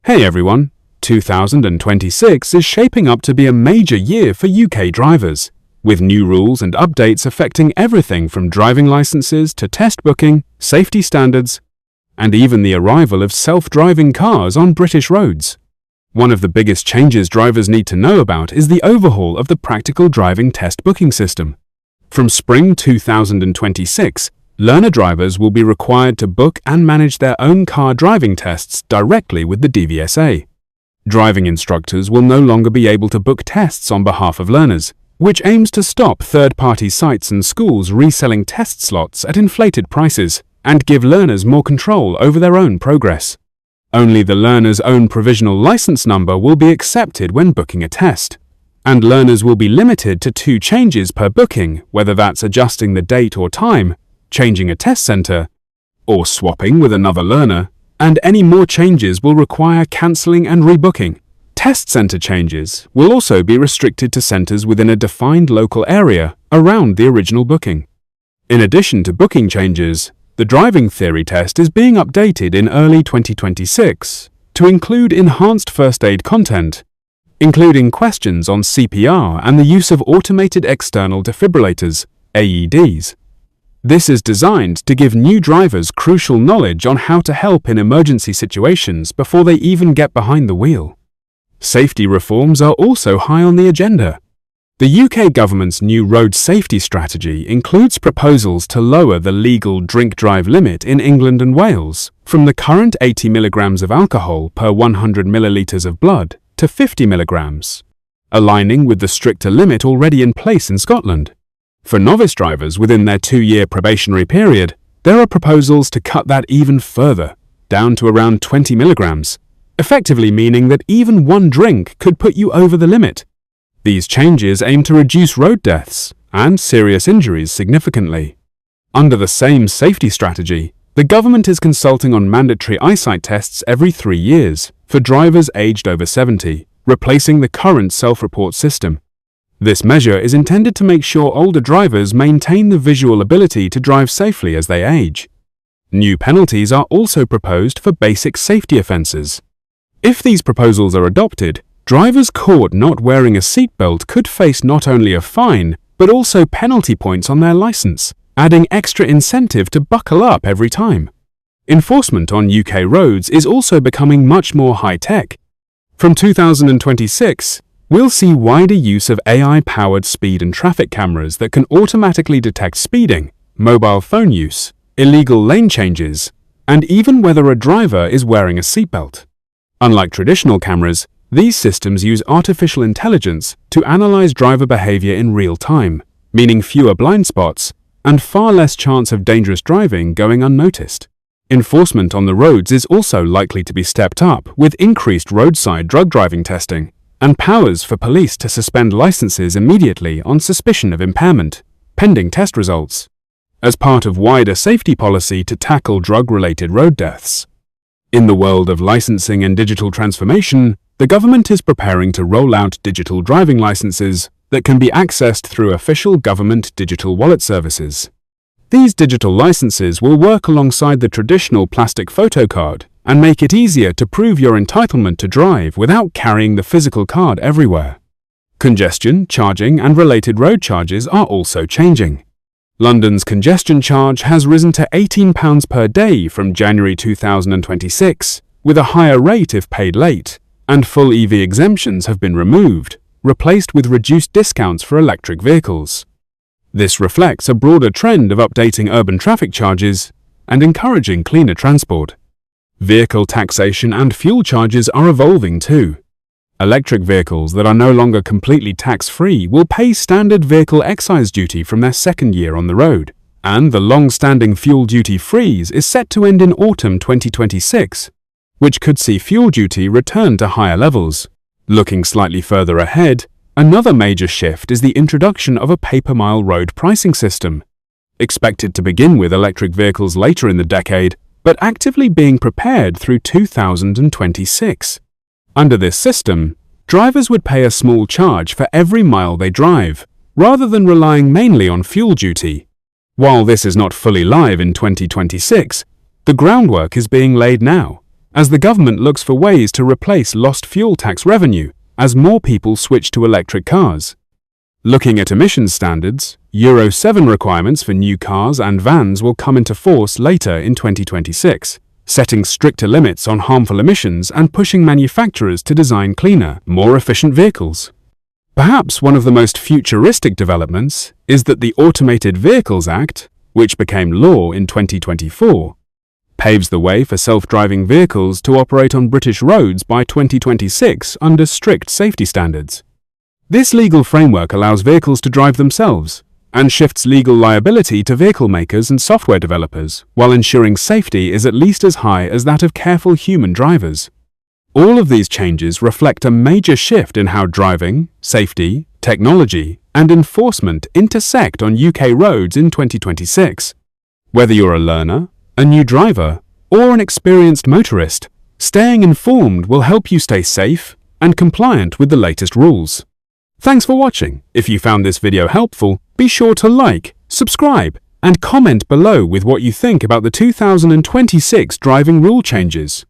Hey everyone, 2026 is shaping up to be a major year for UK drivers, with new rules and updates affecting everything from driving licenses to test booking, safety standards, and even the arrival of self-driving cars on British roads. One of the biggest changes drivers need to know about is the overhaul of the practical driving test booking system. From spring 2026, learner drivers will be required to book and manage their own car driving tests directly with the DVSA. Driving instructors will no longer be able to book tests on behalf of learners, which aims to stop third-party sites and schools reselling test slots at inflated prices and give learners more control over their own progress. Only the learner's own provisional license number will be accepted when booking a test, and learners will be limited to 2 changes per booking, whether that's adjusting the date or time, changing a test center, or swapping with another learner, and any more changes will require cancelling and rebooking. Test center changes will also be restricted to centers within a defined local area around the original booking. In addition to booking changes, the driving theory test is being updated in early 2026 to include enhanced first aid content, including questions on CPR and the use of automated external defibrillators, AEDs. This is designed to give new drivers crucial knowledge on how to help in emergency situations before they even get behind the wheel. Safety reforms are also high on the agenda. The UK government's new road safety strategy includes proposals to lower the legal drink-drive limit in England and Wales from the current 80 milligrams of alcohol per 100 millilitres of blood to 50 milligrams, aligning with the stricter limit already in place in Scotland. For novice drivers within their 2-year probationary period, there are proposals to cut that even further, down to around 20 milligrams, effectively meaning that even one drink could put you over the limit. These changes aim to reduce road deaths and serious injuries significantly. Under the same safety strategy, the government is consulting on mandatory eyesight tests every 3 years for drivers aged over 70, replacing the current self-report system. This measure is intended to make sure older drivers maintain the visual ability to drive safely as they age. New penalties are also proposed for basic safety offences. If these proposals are adopted, drivers caught not wearing a seatbelt could face not only a fine, but also penalty points on their licence, adding extra incentive to buckle up every time. Enforcement on UK roads is also becoming much more high-tech. From 2026, we'll see wider use of AI-powered speed and traffic cameras that can automatically detect speeding, mobile phone use, illegal lane changes, and even whether a driver is wearing a seatbelt. Unlike traditional cameras, these systems use artificial intelligence to analyze driver behavior in real time, meaning fewer blind spots and far less chance of dangerous driving going unnoticed. Enforcement on the roads is also likely to be stepped up with increased roadside drug driving testing and powers for police to suspend licenses immediately on suspicion of impairment, pending test results, as part of wider safety policy to tackle drug-related road deaths. In the world of licensing and digital transformation, the government is preparing to roll out digital driving licenses that can be accessed through official government digital wallet services. These digital licenses will work alongside the traditional plastic photo card and make it easier to prove your entitlement to drive without carrying the physical card everywhere. Congestion, charging, and related road charges are also changing. London's congestion charge has risen to £18 per day from January 2026, with a higher rate if paid late, and full EV exemptions have been removed, replaced with reduced discounts for electric vehicles. This reflects a broader trend of updating urban traffic charges and encouraging cleaner transport. Vehicle taxation and fuel charges are evolving too. Electric vehicles that are no longer completely tax-free will pay standard vehicle excise duty from their second year on the road, and the long-standing fuel duty freeze is set to end in autumn 2026, which could see fuel duty return to higher levels. Looking slightly further ahead, another major shift is the introduction of a pay-per-mile road pricing system, expected to begin with electric vehicles later in the decade, but actively being prepared through 2026. Under this system, drivers would pay a small charge for every mile they drive, rather than relying mainly on fuel duty. While this is not fully live in 2026, the groundwork is being laid now, as the government looks for ways to replace lost fuel tax revenue as more people switch to electric cars. Looking at emissions standards, Euro 7 requirements for new cars and vans will come into force later in 2026, setting stricter limits on harmful emissions and pushing manufacturers to design cleaner, more efficient vehicles. Perhaps one of the most futuristic developments is that the Automated Vehicles Act, which became law in 2024, paves the way for self-driving vehicles to operate on British roads by 2026 under strict safety standards. This legal framework allows vehicles to drive themselves and shifts legal liability to vehicle makers and software developers, while ensuring safety is at least as high as that of careful human drivers. All of these changes reflect a major shift in how driving, safety, technology, and enforcement intersect on UK roads in 2026. Whether you're a learner, a new driver, or an experienced motorist, staying informed will help you stay safe and compliant with the latest rules. Thanks for watching. If you found this video helpful, be sure to like, subscribe, and comment below with what you think about the 2026 driving rule changes.